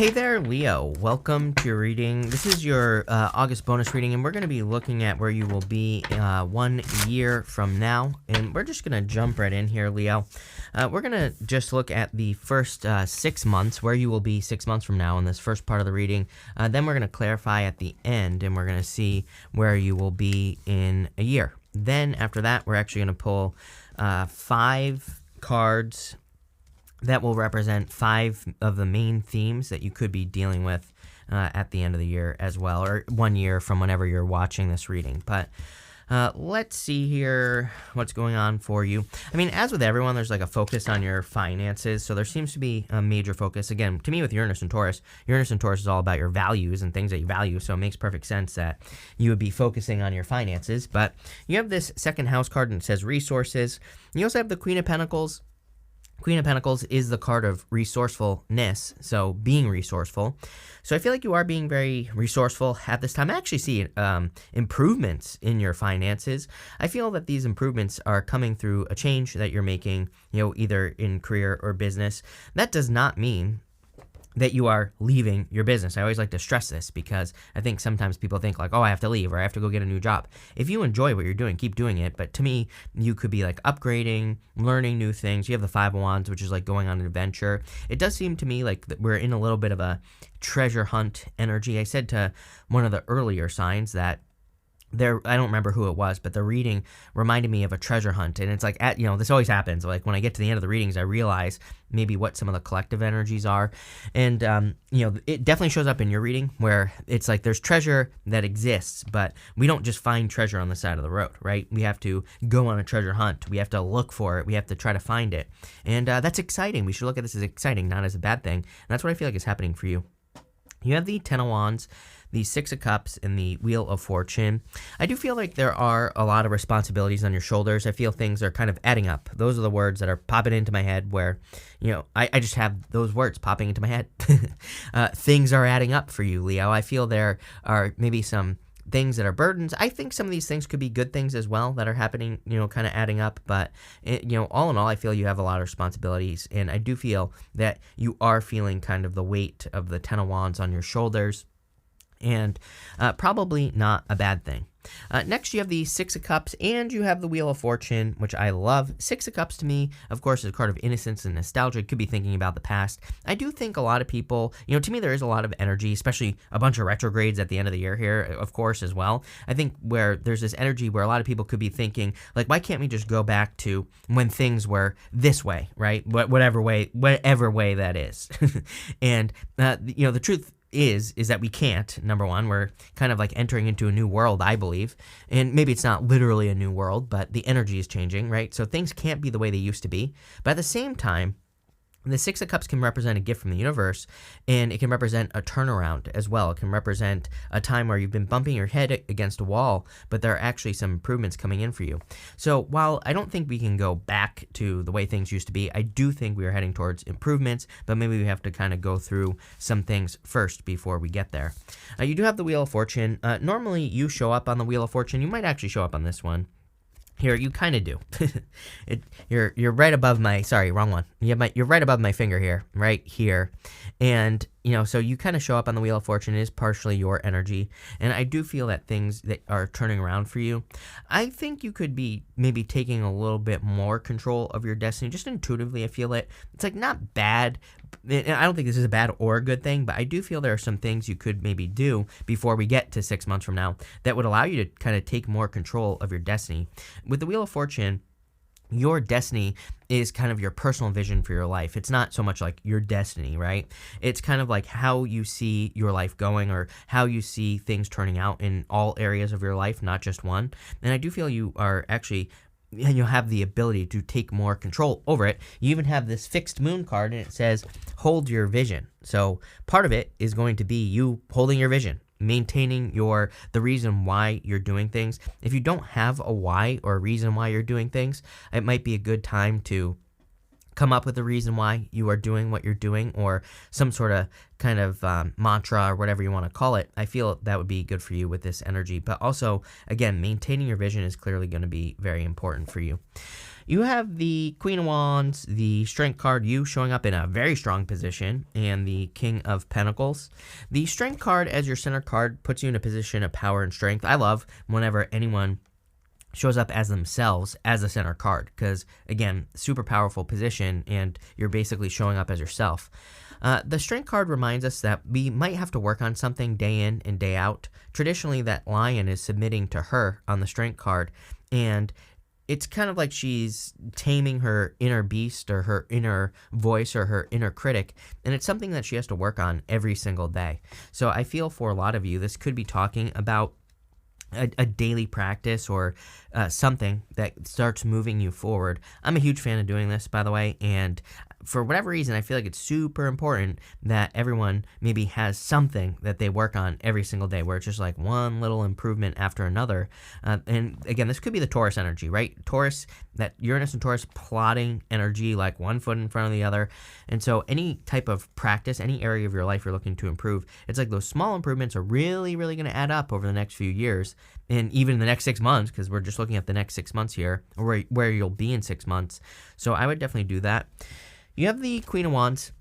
Hey there, Leo. Welcome to your reading. This is your August bonus reading, and we're going to be looking at where you will be 1 year from now. And we're just going to jump right in here, Leo. We're going to just look at the first 6 months, where you will be 6 months from now in this first part of the reading. Then we're going to clarify at the end, and we're going to see where you will be in a year. Then after that, we're actually going to pull 5 cards that will represent 5 of the main themes that you could be dealing with at the end of the year as well, or 1 year from whenever you're watching this reading. But let's see here what's going on for you. I mean, as with everyone, there's like a focus on your finances. So there seems to be a major focus. Again, to me with Uranus and Taurus is all about your values and things that you value. So it makes perfect sense that you would be focusing on your finances. But you have this second house card and it says resources. You also have the Queen of Pentacles. Queen of Pentacles is the card of resourcefulness, so being resourceful. So I feel like you are being very resourceful at this time. I actually see improvements in your finances. I feel that these improvements are coming through a change that you're making, either in career or business. That does not mean that you are leaving your business. I always like to stress this because I think sometimes people think like, oh, I have to leave or I have to go get a new job. If you enjoy what you're doing, keep doing it. But to me, you could be like upgrading, learning new things. You have the Five of Wands, which is like going on an adventure. It does seem to me like that we're in a little bit of a treasure hunt energy. I said to one of the earlier signs that I don't remember who it was, but the reading reminded me of a treasure hunt. And it's like, this always happens. Like when I get to the end of the readings, I realize maybe what some of the collective energies are. And, it definitely shows up in your reading where it's like there's treasure that exists, but we don't just find treasure on the side of the road, right? We have to go on a treasure hunt. We have to look for it. We have to try to find it. And that's exciting. We should look at this as exciting, not as a bad thing. And that's what I feel like is happening for you. You have the Ten of Wands, the Six of Cups, and the Wheel of Fortune. I do feel like there are a lot of responsibilities on your shoulders. I feel things are kind of adding up. Those are the words that are popping into my head where, I just have those words popping into my head. Things are adding up for you, Leo. I feel there are maybe some things that are burdens. I think some of these things could be good things as well that are happening, kind of adding up. But, all in all, I feel you have a lot of responsibilities. And I do feel that you are feeling kind of the weight of the Ten of Wands on your shoulders. And probably not a bad thing. Next, you have the Six of Cups and you have the Wheel of Fortune, which I love. Six of Cups to me, of course, is a card of innocence and nostalgia. It could be thinking about the past. I do think a lot of people, to me, there is a lot of energy, especially a bunch of retrogrades at the end of the year here, of course, as well. I think where there's this energy where a lot of people could be thinking, like, why can't we just go back to when things were this way, right? Whatever way that is. And, the truth is that we can't. Number one, we're kind of like entering into a new world, I believe, and maybe it's not literally a new world, but the energy is changing, right? So things can't be the way they used to be. But at the same time, the Six of Cups can represent a gift from the universe, and it can represent a turnaround as well. It can represent a time where you've been bumping your head against a wall, but there are actually some improvements coming in for you. So while I don't think we can go back to the way things used to be, I do think we are heading towards improvements, but maybe we have to kind of go through some things first before we get there. You do have the Wheel of Fortune. Normally, you show up on the Wheel of Fortune. You might actually show up on this one. Here, you kind of do. You're right above my, sorry, wrong one. You're right above my finger here, right here. And, so you kind of show up on the Wheel of Fortune. It is partially your energy. And I do feel that things that are turning around for you, I think you could be maybe taking a little bit more control of your destiny. Just intuitively, I feel it. It's like not bad. And I don't think this is a bad or a good thing, but I do feel there are some things you could maybe do before we get to 6 months from now that would allow you to kind of take more control of your destiny. With the Wheel of Fortune, your destiny is kind of your personal vision for your life. It's not so much like your destiny, right? It's kind of like how you see your life going or how you see things turning out in all areas of your life, not just one. And I do feel you are actually, and you'll have the ability to take more control over it. You even have this fixed moon card and it says, hold your vision. So part of it is going to be you holding your vision, maintaining the reason why you're doing things. If you don't have a why or a reason why you're doing things, it might be a good time to come up with a reason why you are doing what you're doing, or some sort of kind of mantra or whatever you want to call it. I feel that would be good for you with this energy. But also, again, maintaining your vision is clearly going to be very important for you. You have the Queen of Wands, the Strength card, you showing up in a very strong position, and the King of Pentacles. The Strength card as your center card puts you in a position of power and strength. I love whenever anyone shows up as themselves as a center card because, again, super powerful position, and you're basically showing up as yourself. The Strength card reminds us that we might have to work on something day in and day out. Traditionally, that lion is submitting to her on the Strength card, and it's kind of like she's taming her inner beast or her inner voice or her inner critic, and it's something that she has to work on every single day. So I feel for a lot of you, this could be talking about a daily practice or something that starts moving you forward. I'm a huge fan of doing this, by the way, and for whatever reason, I feel like it's super important that everyone maybe has something that they work on every single day where it's just like one little improvement after another. And again, this could be the Taurus energy, right? Taurus, that Uranus and Taurus plotting energy, like one foot in front of the other. And so any type of practice, any area of your life you're looking to improve, it's like those small improvements are really, really going to add up over the next few years and even in the next 6 months, because we're just looking at the next 6 months here, or where you'll be in 6 months. So I would definitely do that. You have the Queen of Wands.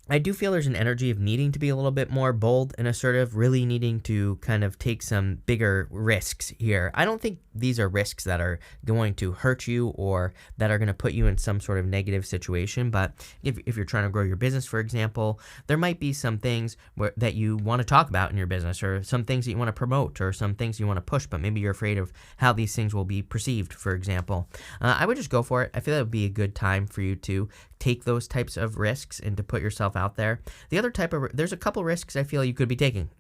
I do feel there's an energy of needing to be a little bit more bold and assertive, really needing to kind of take some bigger risks here. I don't think these are risks that are going to hurt you or that are going to put you in some sort of negative situation, but if you're trying to grow your business, for example, there might be some things that you want to talk about in your business, or some things that you want to promote, or some things you want to push, but maybe you're afraid of how these things will be perceived, for example. I would just go for it. I feel that would be a good time for you to take those types of risks and to put yourself out there. The other type of, there's a couple risks I feel you could be taking.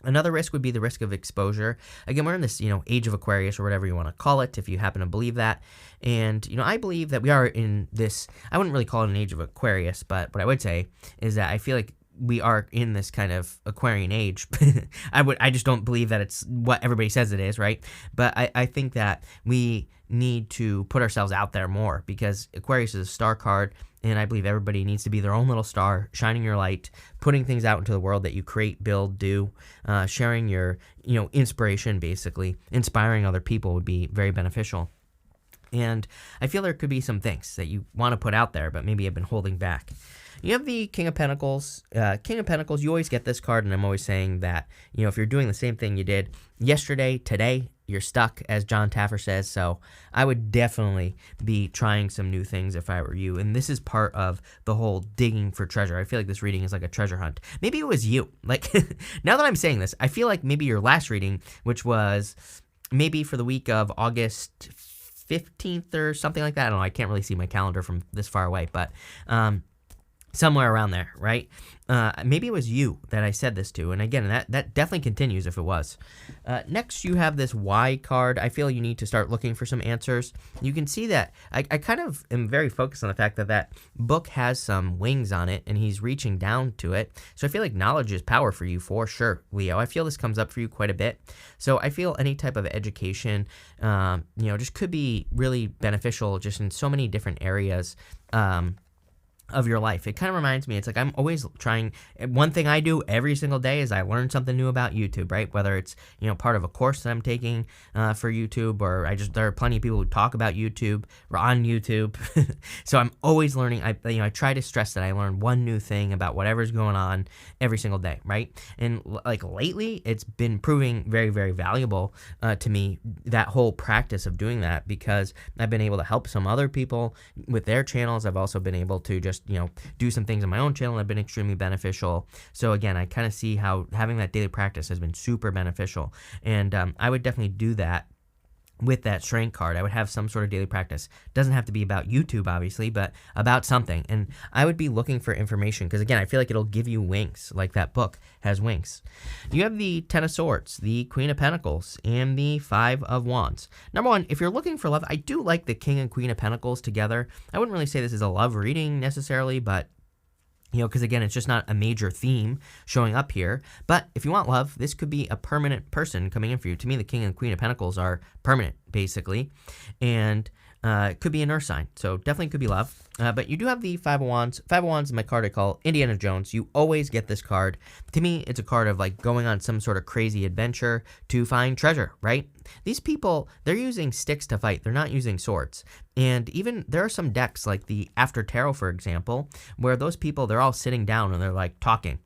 Another risk would be the risk of exposure. Again, we're in this, age of Aquarius, or whatever you want to call it, if you happen to believe that. And, I believe that we are in this, I wouldn't really call it an age of Aquarius, but what I would say is that I feel like we are in this kind of Aquarian age. I just don't believe that it's what everybody says it is, right? But I think that we need to put ourselves out there more, because Aquarius is a star card, and I believe everybody needs to be their own little star, shining your light, putting things out into the world that you create, build, do, sharing your, inspiration, basically. Inspiring other people would be very beneficial. And I feel there could be some things that you want to put out there, but maybe have been holding back. You have the King of Pentacles. King of Pentacles, you always get this card, and I'm always saying that, if you're doing the same thing you did yesterday, today, you're stuck, as John Taffer says. So I would definitely be trying some new things if I were you. And this is part of the whole digging for treasure. I feel like this reading is like a treasure hunt. Maybe it was you. Like, now that I'm saying this, I feel like maybe your last reading, which was maybe for the week of August 15th or something like that. I don't know. I can't really see my calendar from this far away, but somewhere around there, right? Maybe it was you that I said this to. And again, that definitely continues if it was. Next, you have this Y card. I feel you need to start looking for some answers. You can see that I kind of am very focused on the fact that book has some wings on it, and he's reaching down to it. So I feel like knowledge is power for you, for sure, Leo. I feel this comes up for you quite a bit. So I feel any type of education, just could be really beneficial just in so many different areas of your life. It kind of reminds me, it's like I'm always trying, one thing I do every single day is I learn something new about YouTube, right? Whether it's, part of a course that I'm taking for YouTube, or there are plenty of people who talk about YouTube or on YouTube. So I'm always learning. I try to stress that I learn one new thing about whatever's going on every single day, right? And like lately, it's been proving very, very valuable to me, that whole practice of doing that, because I've been able to help some other people with their channels. I've also been able to just do some things on my own channel that have been extremely beneficial. So again, I kind of see how having that daily practice has been super beneficial. And I would definitely do that with that Strength card. I would have some sort of daily practice. Doesn't have to be about YouTube, obviously, but about something. And I would be looking for information, because again, I feel like it'll give you wings, like that book has wings. You have the Ten of Swords, the Queen of Pentacles, and the Five of Wands. Number one, if you're looking for love, I do like the King and Queen of Pentacles together. I wouldn't really say this is a love reading necessarily, but because again, it's just not a major theme showing up here. But if you want love, this could be a permanent person coming in for you. To me, the King and Queen of Pentacles are permanent, basically. And It could be an earth sign, so definitely could be love. But you do have the Five of Wands. Five of Wands is my card I call Indiana Jones. You always get this card. To me, it's a card of like going on some sort of crazy adventure to find treasure, right? These people, they're using sticks to fight. They're not using swords. And even there are some decks like the After Tarot, for example, where those people, they're all sitting down and they're like talking.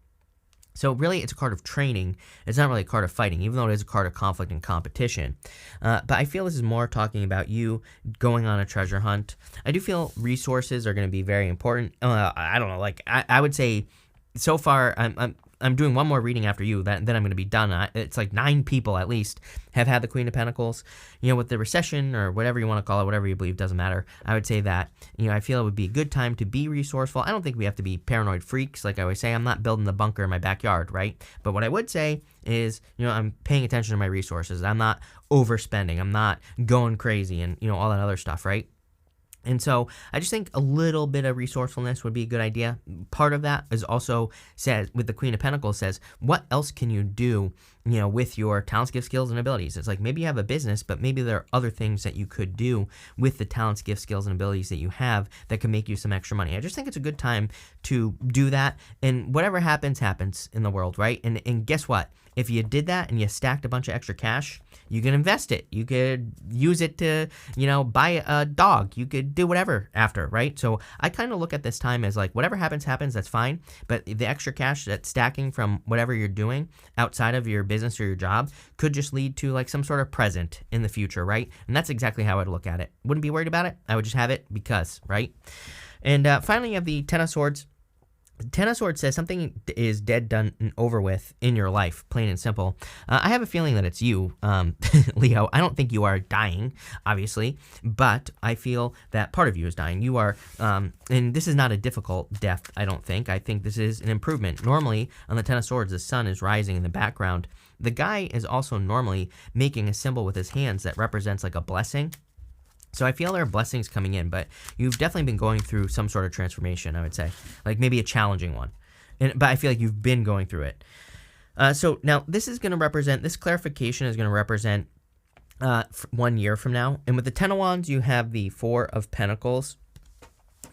So really, it's a card of training. It's not really a card of fighting, even though it is a card of conflict and competition. But I feel this is more talking about you going on a treasure hunt. I do feel resources are going to be very important. I don't know, like I would say, so far I'm doing one more reading after you, then I'm going to be done. It's like 9 people at least have had the Queen of Pentacles. You know, with the recession or whatever you want to call it, whatever you believe, doesn't matter. I would say that, you know, I feel it would be a good time to be resourceful. I don't think we have to be paranoid freaks. Like I always say, I'm not building the bunker in my backyard, right? But what I would say is, you know, I'm paying attention to my resources. I'm not overspending. I'm not going crazy and, you know, all that other stuff, right? And so I just think a little bit of resourcefulness would be a good idea. Part of that is also says with the Queen of Pentacles says, what else can you do, you know, with your talents, gifts, skills, and abilities? It's like maybe you have a business, but maybe there are other things that you could do with the talents, gifts, skills, and abilities that you have that can make you some extra money. I just think it's a good time to do that. And whatever happens, happens in the world, right? And guess what? If you did that and you stacked a bunch of extra cash, you can invest it. You could use it to, you know, buy a dog. You could do whatever after, right? So I kind of look at this time as like whatever happens, happens. That's fine. But the extra cash that's stacking from whatever you're doing outside of your business or your job could just lead to like some sort of present in the future, right? And that's exactly how I'd look at it. Wouldn't be worried about it. I would just have it because, right? And finally, you have the Ten of Swords. Ten of Swords says something is dead, done, and over with in your life, plain and simple. I have a feeling that it's you, Leo. I don't think you are dying, obviously, but I feel that part of you is dying. You are, and this is not a difficult death, I don't think. I think this is an improvement. Normally, on the Ten of Swords, the sun is rising in the background. The guy is also normally making a symbol with his hands that represents like a blessing. So I feel there are blessings coming in, but you've definitely been going through some sort of transformation, I would say. Like maybe a challenging one. But I feel like you've been going through it. So now this is going to represent, this clarification is going to represent 1 year from now. And with the Ten of Wands, you have the Four of Pentacles.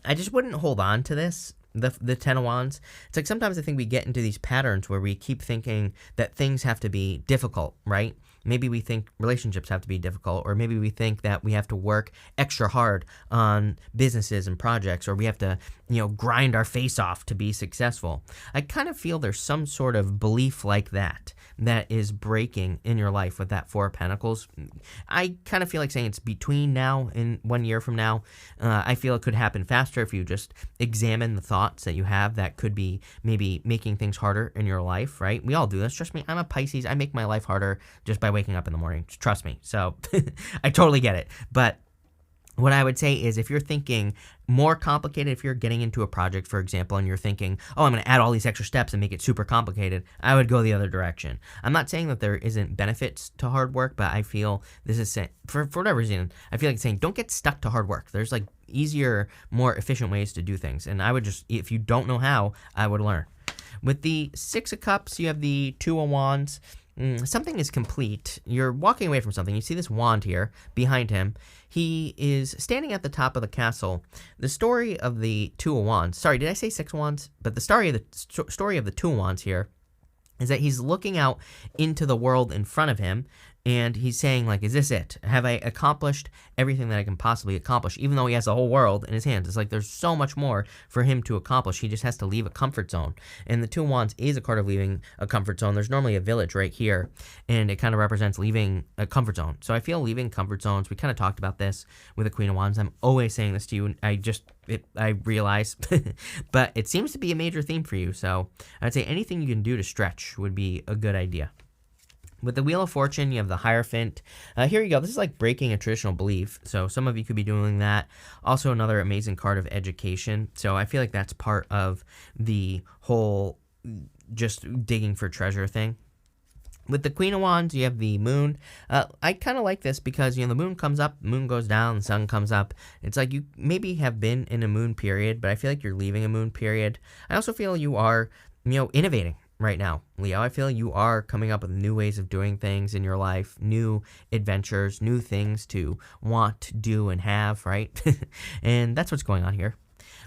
I just wouldn't hold on to this. The Ten of Wands. It's like sometimes I think we get into these patterns where we keep thinking that things have to be difficult, right? Maybe we think relationships have to be difficult, or maybe we think that we have to work extra hard on businesses and projects, or we have to, you know, grind our face off to be successful. I kind of feel there's some sort of belief like that is breaking in your life with that Four of Pentacles. I kind of feel like saying it's between now and 1 year from now. I feel it could happen faster if you just examine the thoughts that you have that could be maybe making things harder in your life, right? We all do this. Trust me, I'm a Pisces. I make my life harder just by waking up in the morning. Trust me. So I totally get it. But what I would say is if you're thinking more complicated, if you're getting into a project, for example, and you're thinking, oh, I'm going to add all these extra steps and make it super complicated, I would go the other direction. I'm not saying that there isn't benefits to hard work, but I feel this is saying, for whatever reason, I feel like it's saying don't get stuck to hard work. There's like easier, more efficient ways to do things. And I would just, if you don't know how, I would learn. With the Six of Cups, you have the Two of Wands. Something is complete. You're walking away from something. You see this wand here behind him. He is standing at the top of the castle. The story of the Two of Wands. Sorry, did I say Six of Wands? But the story of the Two of Wands here is that he's looking out into the world in front of him, and he's saying, like, is this it? Have I accomplished everything that I can possibly accomplish? Even though he has the whole world in his hands. It's like there's so much more for him to accomplish. He just has to leave a comfort zone. And the Two of Wands is a card of leaving a comfort zone. There's normally a village right here, and it kind of represents leaving a comfort zone. So I feel leaving comfort zones, we kind of talked about this with the Queen of Wands. I'm always saying this to you, and I realize, but it seems to be a major theme for you. So I'd say anything you can do to stretch would be a good idea. With the Wheel of Fortune, you have the Hierophant. Here you go. This is like breaking a traditional belief. So some of you could be doing that. Also another amazing card of education. So I feel like that's part of the whole just digging for treasure thing. With the Queen of Wands, you have the Moon. I kind of like this because, you know, the moon comes up, the moon goes down, the sun comes up. It's like you maybe have been in a moon period, but I feel like you're leaving a moon period. I also feel you are, you know, innovating. right now, Leo. I feel you are coming up with new ways of doing things in your life, new adventures, new things to want to do and have, right? And that's what's going on here.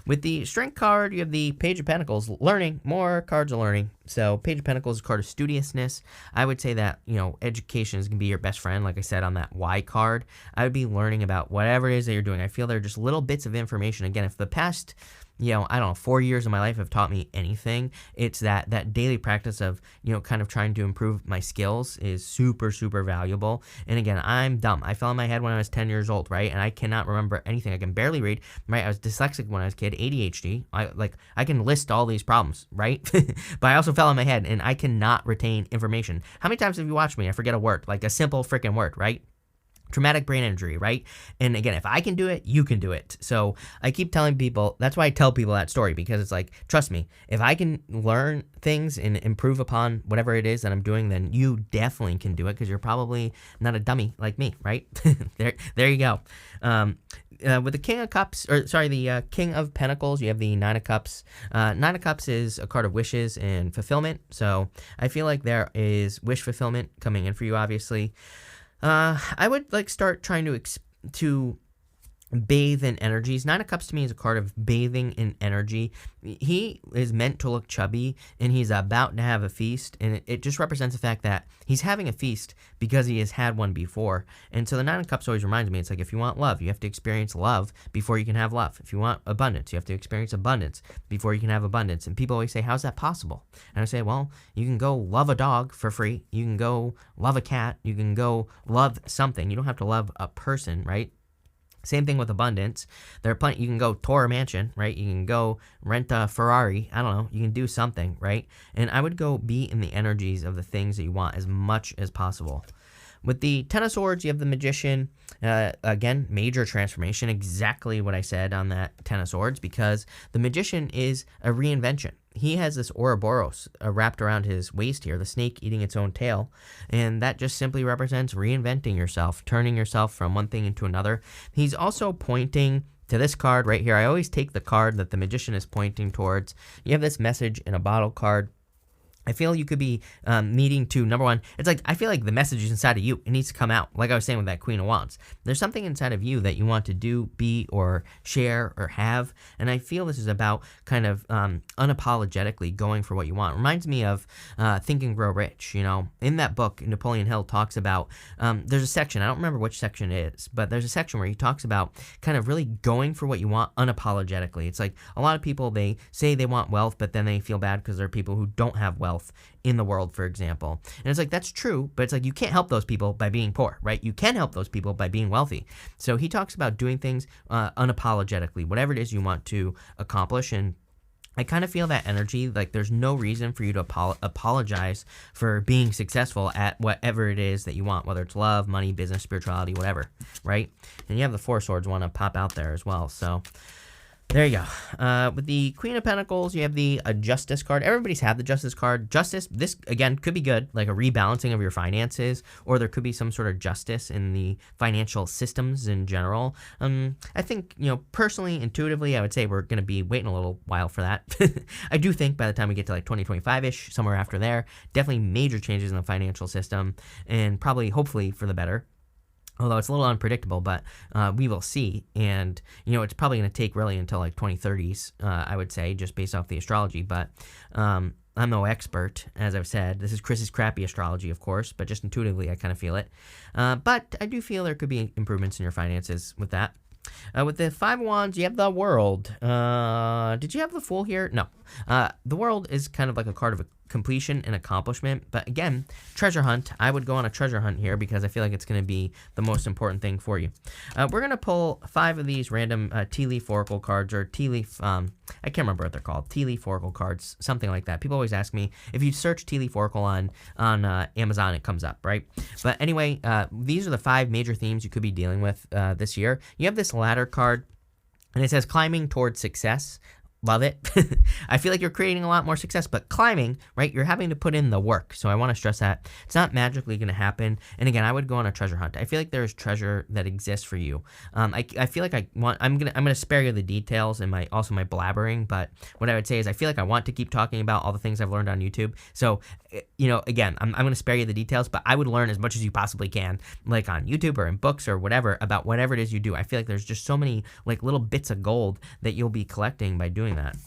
With the Strength card, you have the Page of Pentacles, learning, more cards of learning. So Page of Pentacles is a card of studiousness. I would say that, education is going to be your best friend. Like I said on that Y card, I would be learning about whatever it is that you're doing. I feel they're just little bits of information. Again, if the past, I don't know, 4 years of my life have taught me anything, it's that daily practice of, kind of trying to improve my skills is super, super valuable. And again, I'm dumb. I fell on my head when I was 10 years old, right? And I cannot remember anything. I can barely read, right? I was dyslexic when I was a kid, ADHD. I can list all these problems, right? But I also fell on my head and I cannot retain information. How many times have you watched me? I forget a word, like a simple freaking word, right? Traumatic brain injury, right? And again, if I can do it, you can do it. So I keep telling people, that's why I tell people that story, because it's like, trust me, if I can learn things and improve upon whatever it is that I'm doing, then you definitely can do it, because you're probably not a dummy like me, right? There you go. With the King of Cups, the King of Pentacles, you have the Nine of Cups. Nine of Cups is a card of wishes and fulfillment. So I feel like there is wish fulfillment coming in for you, obviously. I would start trying to bathe in energies. Nine of Cups to me is a card of bathing in energy. He is meant to look chubby, and he's about to have a feast, and it just represents the fact that he's having a feast because he has had one before. And so the Nine of Cups always reminds me, it's like, if you want love, you have to experience love before you can have love. If you want abundance, you have to experience abundance before you can have abundance. And people always say, how's that possible? And I say, well, you can go love a dog for free. You can go love a cat. You can go love something. You don't have to love a person, right? Same thing with abundance. There are plenty. You can go tour a mansion, right? You can go rent a Ferrari. I don't know. You can do something, right? And I would go be in the energies of the things that you want as much as possible. With the Ten of Swords, you have the Magician. Again, major transformation. Exactly what I said on that Ten of Swords, because the Magician is a reinvention. He has this Ouroboros wrapped around his waist here, the snake eating its own tail, and that just simply represents reinventing yourself, turning yourself from one thing into another. He's also pointing to this card right here. I always take the card that the Magician is pointing towards. You have this message in a bottle card. I feel you could be needing to, number one, it's like, I feel like the message is inside of you. It needs to come out. Like I was saying with that Queen of Wands. There's something inside of you that you want to do, be, or share, or have. And I feel this is about kind of unapologetically going for what you want. It reminds me of Think and Grow Rich. In that book, Napoleon Hill talks about, there's a section, I don't remember which section it is, but there's a section where he talks about kind of really going for what you want unapologetically. It's like a lot of people, they say they want wealth, but then they feel bad because there are people who don't have wealth in the world, for example. And it's like, that's true, but it's like, you can't help those people by being poor, right? You can help those people by being wealthy. So he talks about doing things unapologetically, whatever it is you want to accomplish. And I kind of feel that energy, like there's no reason for you to apologize for being successful at whatever it is that you want, whether it's love, money, business, spirituality, whatever, right? And you have the Four Swords want to pop out there as well. So there you go. With the Queen of Pentacles, you have the Justice card. Everybody's had the Justice card. Justice, this, again, could be good, like a rebalancing of your finances, or there could be some sort of justice in the financial systems in general. I think, personally, intuitively, I would say we're going to be waiting a little while for that. I do think by the time we get to like 2025-ish, somewhere after there, definitely major changes in the financial system, and probably, hopefully, for the better. Although it's a little unpredictable, but we will see. And, it's probably going to take really until like 2030s, I would say, just based off the astrology. But I'm no expert, as I've said. This is Chris's crappy astrology, of course, but just intuitively I kind of feel it. But I do feel there could be improvements in your finances with that. With the Five of Wands, you have the World. Did you have the Fool here? No. The World is kind of like a card of completion and accomplishment. But again, treasure hunt. I would go on a treasure hunt here because I feel like it's going to be the most important thing for you. We're going to pull 5 of these random tea leaf oracle cards, or tea leaf, I can't remember what they're called. Tea leaf oracle cards, something like that. People always ask me, if you search tea leaf oracle on Amazon, it comes up, right? But anyway, these are the 5 major themes you could be dealing with this year. You have this ladder card, and it says climbing towards success. Love it. I feel like you're creating a lot more success, but climbing, right? You're having to put in the work. So I want to stress that it's not magically going to happen. And again, I would go on a treasure hunt. I feel like there's treasure that exists for you. I feel like I'm gonna spare you the details and my blabbering. But what I would say is I feel like I want to keep talking about all the things I've learned on YouTube. So, again, I'm going to spare you the details, but I would learn as much as you possibly can, like on YouTube or in books or whatever, about whatever it is you do. I feel like there's just so many like little bits of gold that you'll be collecting by doing that.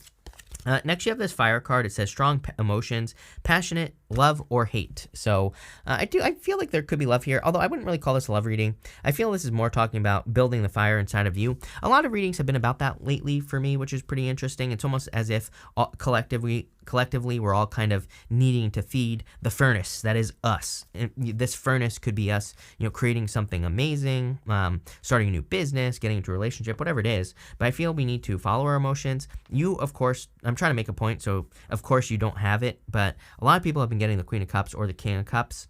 Next, you have this fire card. It says strong emotions, passionate, love, or hate. So I feel like there could be love here, although I wouldn't really call this a love reading. I feel this is more talking about building the fire inside of you. A lot of readings have been about that lately for me, which is pretty interesting. It's almost as if collectively we're all kind of needing to feed the furnace that is us. And this furnace could be us, creating something amazing, starting a new business, getting into a relationship, whatever it is. But I feel we need to follow our emotions. You, of course, I'm trying to make a point, so of course you don't have it, but a lot of people have been getting the Queen of Cups or the King of Cups.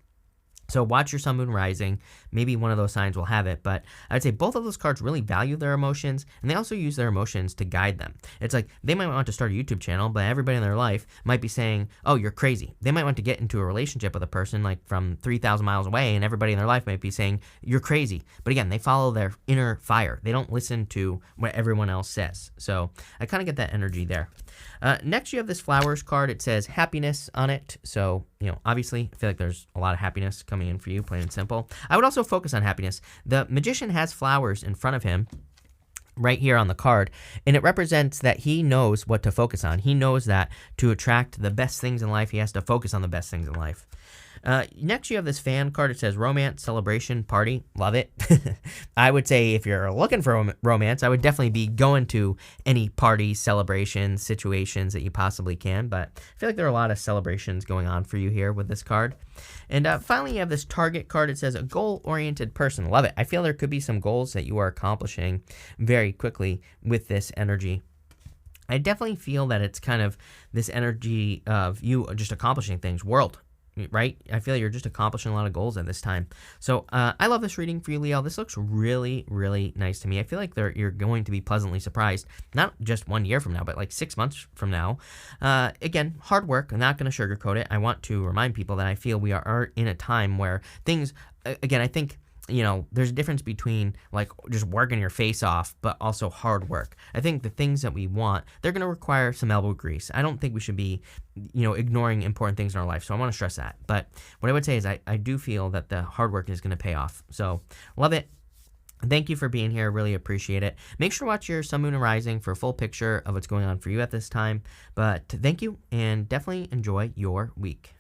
So watch your sun, moon, rising. Maybe one of those signs will have it. But I'd say both of those cards really value their emotions, and they also use their emotions to guide them. It's like they might want to start a YouTube channel, but everybody in their life might be saying, oh, you're crazy. They might want to get into a relationship with a person like from 3,000 miles away, and everybody in their life might be saying, you're crazy. But again, they follow their inner fire. They don't listen to what everyone else says. So I kind of get that energy there. Next, you have this flowers card. It says happiness on it. So, obviously, I feel like there's a lot of happiness coming in for you, plain and simple. I would also focus on happiness. The magician has flowers in front of him right here on the card, and it represents that he knows what to focus on. He knows that to attract the best things in life, he has to focus on the best things in life. Next, you have this fan card. It says romance, celebration, party. Love it. I would say if you're looking for romance, I would definitely be going to any parties, celebrations, situations that you possibly can. But I feel like there are a lot of celebrations going on for you here with this card. And finally, you have this target card. It says a goal-oriented person. Love it. I feel there could be some goals that you are accomplishing very quickly with this energy. I definitely feel that it's kind of this energy of you just accomplishing things. Right? I feel like you're just accomplishing a lot of goals at this time. So I love this reading for you, Leo. This looks really, really nice to me. I feel like you're going to be pleasantly surprised, not just 1 year from now, but like 6 months from now. Again, hard work. I'm not going to sugarcoat it. I want to remind people that I feel we are in a time where things, again, I think, there's a difference between like just working your face off, but also hard work. I think the things that we want, they're going to require some elbow grease. I don't think we should be, ignoring important things in our life. So I want to stress that. But what I would say is I do feel that the hard work is going to pay off. So love it. Thank you for being here. Really appreciate it. Make sure to watch your sun, moon, and rising for a full picture of what's going on for you at this time. But thank you, and definitely enjoy your week.